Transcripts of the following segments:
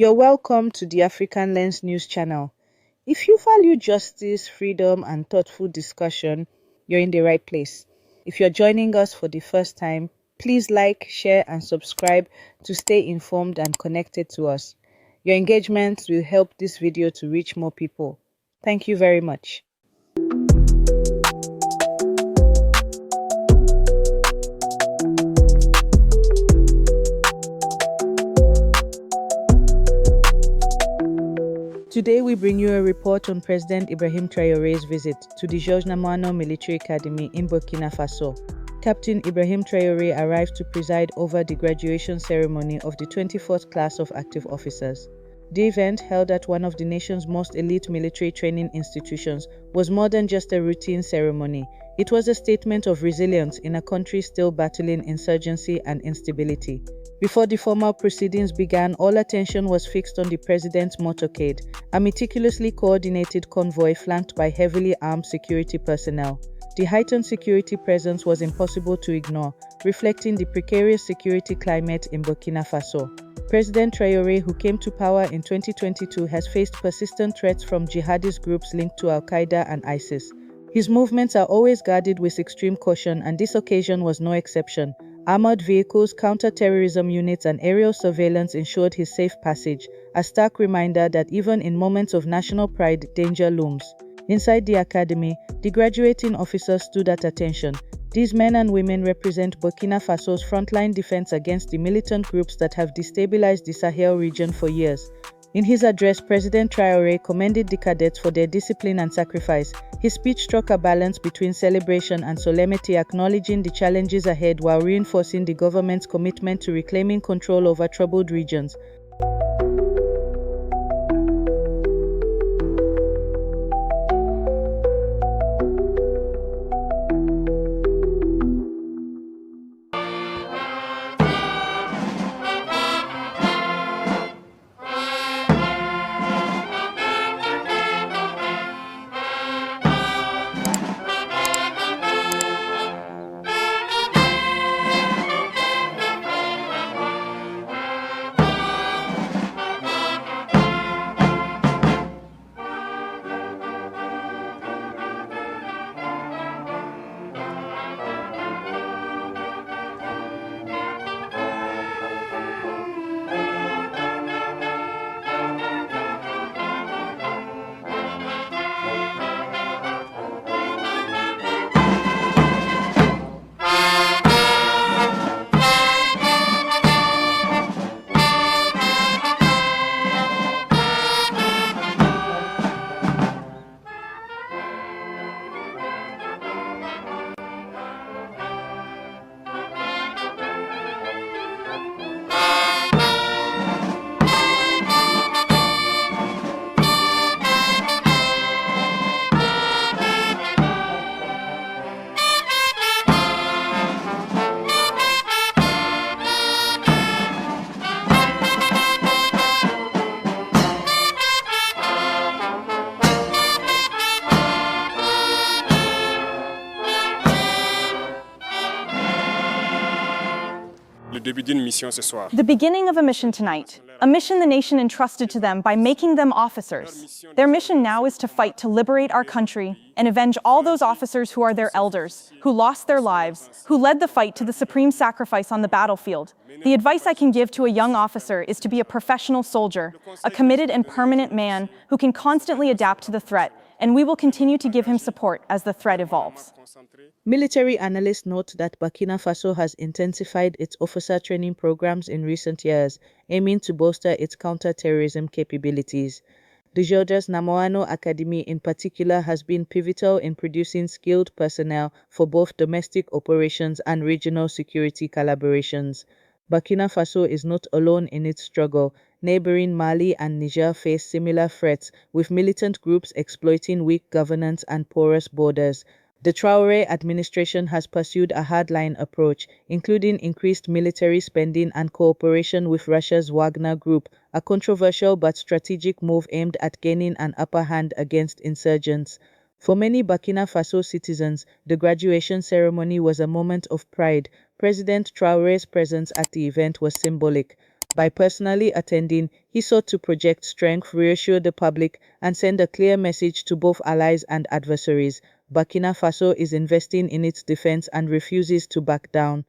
You're welcome to the African Lens News channel. If you value justice, freedom, and thoughtful discussion, you're in the right place. If you're joining us for the first time, please like, share, and subscribe to stay informed and connected to us. Your engagement will help this video to reach more people. Thank you very much. Today we bring you a report on President Ibrahim Traoré's visit to the Georges Namoano Military Academy in Burkina Faso. Captain Ibrahim Traoré arrived to preside over the graduation ceremony of the 24th class of active officers. The event, held at one of the nation's most elite military training institutions, was more than just a routine ceremony. It was a statement of resilience in a country still battling insurgency and instability. Before the formal proceedings began, all attention was fixed on the president's motorcade, a meticulously coordinated convoy flanked by heavily armed security personnel. The heightened security presence was impossible to ignore, reflecting the precarious security climate in Burkina Faso. President Traoré, who came to power in 2022, has faced persistent threats from jihadist groups linked to Al-Qaeda and ISIS. His movements are always guarded with extreme caution, and this occasion was no exception. Armored vehicles, counter-terrorism units, and aerial surveillance ensured his safe passage, a stark reminder that even in moments of national pride, danger looms. Inside the academy, the graduating officers stood at attention. These men and women represent Burkina Faso's frontline defense against the militant groups that have destabilized the Sahel region for years. In his address, President Traoré commended the cadets for their discipline and sacrifice. His speech struck a balance between celebration and solemnity, acknowledging the challenges ahead while reinforcing the government's commitment to reclaiming control over troubled regions. The beginning of a mission tonight, a mission the nation entrusted to them by making them officers. Their mission now is to fight to liberate our country and avenge all those officers who are their elders, who lost their lives, who led the fight to the supreme sacrifice on the battlefield. The advice I can give to a young officer is to be a professional soldier, a committed and permanent man who can constantly adapt to the threat, and we will continue to give him support as the threat evolves. Military analysts note that Burkina Faso has intensified its officer training programs in recent years, aiming to bolster its counter-terrorism capabilities. The Georges Namoano Academy in particular has been pivotal in producing skilled personnel for both domestic operations and regional security collaborations. Burkina Faso is not alone in its struggle. Neighboring Mali and Niger face similar threats, with militant groups exploiting weak governance and porous borders. The Traoré administration has pursued a hardline approach, including increased military spending and cooperation with Russia's Wagner Group, a controversial but strategic move aimed at gaining an upper hand against insurgents. For many Burkina Faso citizens, the graduation ceremony was a moment of pride. President Traoré's presence at the event was symbolic. By personally attending, he sought to project strength, reassure the public, and send a clear message to both allies and adversaries. Burkina Faso is investing in its defense and refuses to back down.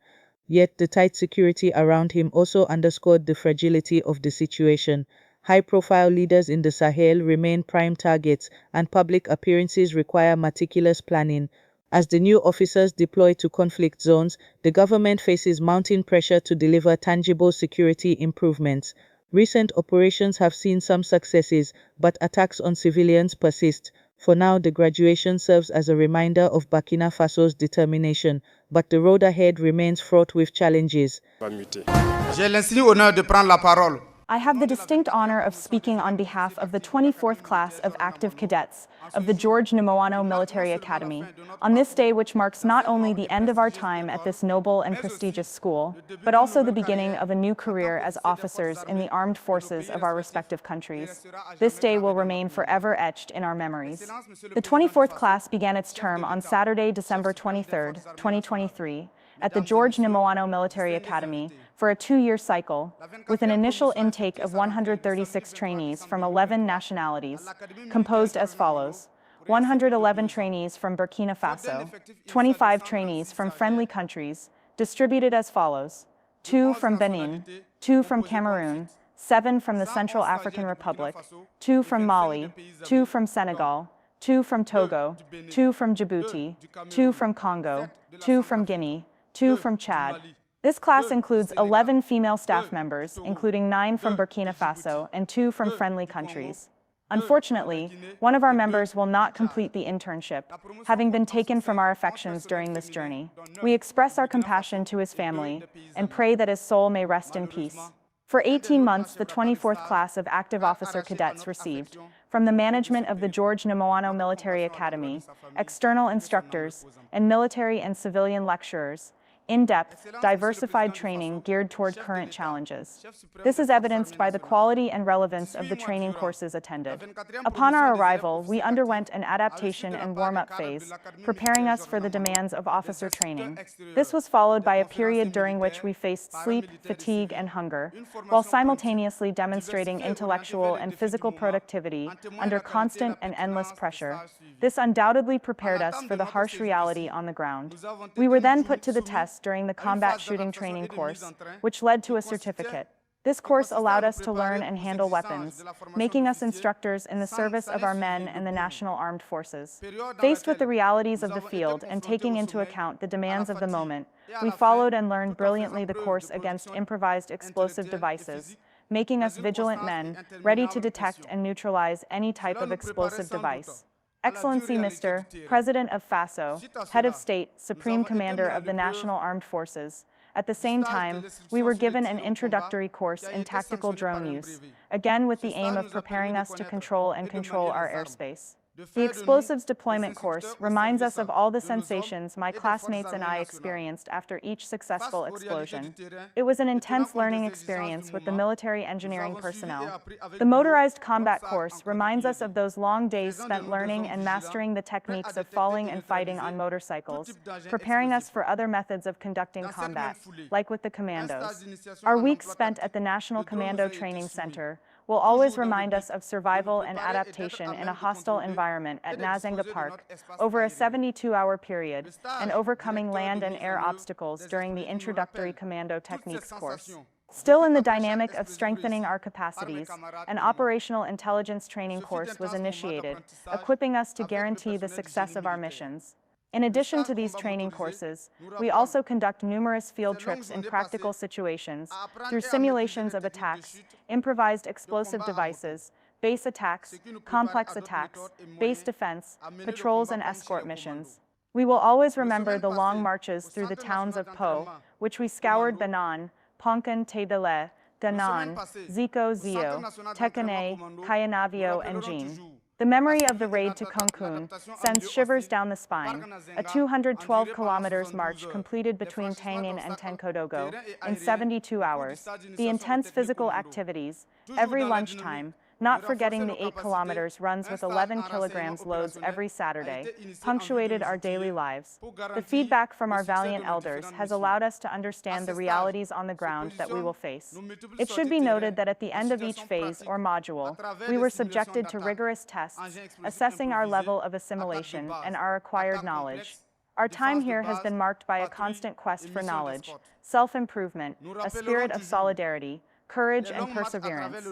Yet the tight security around him also underscored the fragility of the situation. High-profile leaders in the Sahel remain prime targets, and public appearances require meticulous planning. As the new officers deploy to conflict zones, the government faces mounting pressure to deliver tangible security improvements. Recent operations have seen some successes, but attacks on civilians persist. For now, the graduation serves as a reminder of Burkina Faso's determination, but the road ahead remains fraught with challenges. J'ai l'insigne honneur de prendre la parole. I have the distinct honor of speaking on behalf of the 24th class of active cadets of the Georges Namoano Military Academy on this day, which marks not only the end of our time at this noble and prestigious school, but also the beginning of a new career as officers in the armed forces of our respective countries. This day will remain forever etched in our memories. The 24th class began its term on Saturday, December 23, 2023, at the Georges Namoano Military Academy for a 2-year cycle, with an initial intake of 136 trainees from 11 nationalities, composed as follows: 111 trainees from Burkina Faso, 25 trainees from friendly countries, distributed as follows: 2 from Benin, 2 from Cameroon, 7 from the Central African Republic, 2 from Mali, 2 from Senegal, 2 from Togo, 2 from Djibouti, 2 from Congo, 2 from Guinea, 2 from Chad. This class includes 11 female staff members, including 9 from Burkina Faso and 2 from friendly countries. Unfortunately, one of our members will not complete the internship, having been taken from our affections during this journey. We express our compassion to his family and pray that his soul may rest in peace. For 18 months, the 24th class of active officer cadets received, from the management of the Georges Namoano Military Academy, external instructors, and military and civilian lecturers, in-depth, diversified training geared toward current challenges. This is evidenced by the quality and relevance of the training courses attended. Upon our arrival, we underwent an adaptation and warm-up phase, preparing us for the demands of officer training. This was followed by a period during which we faced sleep, fatigue, and hunger, while simultaneously demonstrating intellectual and physical productivity under constant and endless pressure. This undoubtedly prepared us for the harsh reality on the ground. We were then put to the test during the combat shooting training course, which led to a certificate. This course allowed us to learn and handle weapons, making us instructors in the service of our men and the national armed forces. Faced with the realities of the field and taking into account the demands of the moment, we followed and learned brilliantly the course against improvised explosive devices, making us vigilant men, ready to detect and neutralize any type of explosive device. Excellency Mr. President of FASO, Head of State, Supreme Commander of the National Armed Forces. At the same time, we were given an introductory course in tactical drone use, again with the aim of preparing us to control our airspace. The explosives deployment course reminds us of all the sensations my classmates and I experienced after each successful explosion. It was an intense learning experience with the military engineering personnel. The motorized combat course reminds us of those long days spent learning and mastering the techniques of falling and fighting on motorcycles, preparing us for other methods of conducting combat, like with the commandos. Our weeks spent at the National Commando Training Center will always remind us of survival and adaptation in a hostile environment at Nazenga Park over a 72-hour period and overcoming land and air obstacles during the introductory commando techniques course. Still in the dynamic of strengthening our capacities, an operational intelligence training course was initiated, equipping us to guarantee the success of our missions. In addition to these training courses, we also conduct numerous field trips in practical situations through simulations of attacks, improvised explosive devices, base attacks, complex attacks, base defense, patrols, and escort missions. We will always remember the long marches through the towns of Po, which we scoured Benin, Ponkan Tedele, Danan, Zico Zio, Tekane, Kayanavio, and Jean. The memory of the raid to Cancun sends shivers down the spine, a 212 kilometers march completed between Tangin and Tenkodogo in 72 hours. The intense physical activities, every lunchtime, not forgetting the 8 kilometers runs with 11 kilograms loads every Saturday, punctuated our daily lives. The feedback from our valiant elders has allowed us to understand the realities on the ground that we will face. It should be noted that at the end of each phase or module, we were subjected to rigorous tests, assessing our level of assimilation and our acquired knowledge. Our time here has been marked by a constant quest for knowledge, self-improvement, a spirit of solidarity, courage and perseverance.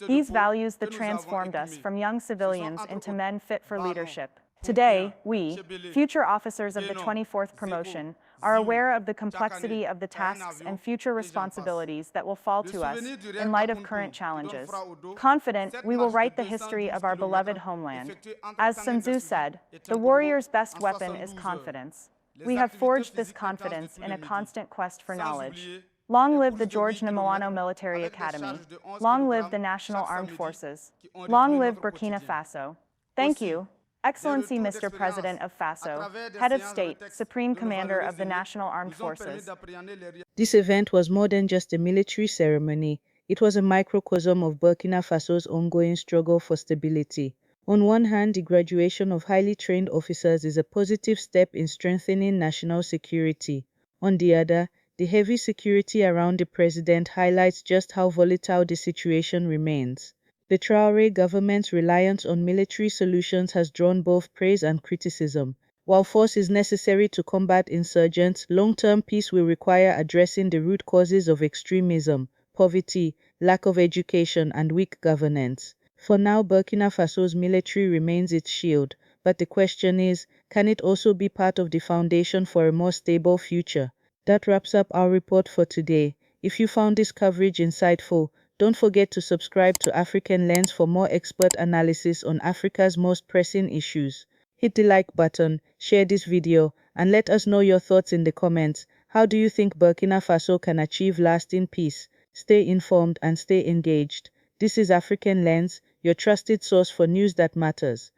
These values that transformed us from young civilians into men fit for leadership. Today, we, future officers of the 24th promotion, are aware of the complexity of the tasks and future responsibilities that will fall to us in light of current challenges. Confident, we will write the history of our beloved homeland. As Sun Tzu said, the warrior's best weapon is confidence. We have forged this confidence in a constant quest for knowledge. Long live the Georges Namoano Military Academy. Long live the National Armed Forces. Long live Burkina Faso. Thank you, Excellency Mr. President of Faso, Head of State, Supreme Commander of the National Armed Forces. This event was more than just a military ceremony. It was a microcosm of Burkina Faso's ongoing struggle for stability. On one hand, the graduation of highly trained officers is a positive step in strengthening national security. On the other, the heavy security around the president highlights just how volatile the situation remains. The Traoré government's reliance on military solutions has drawn both praise and criticism. While force is necessary to combat insurgents, long-term peace will require addressing the root causes of extremism, poverty, lack of education, and weak governance. For now, Burkina Faso's military remains its shield, but the question is, can it also be part of the foundation for a more stable future? That wraps up our report for today. If you found this coverage insightful, don't forget to subscribe to African Lens for more expert analysis on Africa's most pressing issues. Hit the like button, share this video, and let us know your thoughts in the comments. How do you think Burkina Faso can achieve lasting peace? Stay informed and stay engaged. This is African Lens, your trusted source for news that matters.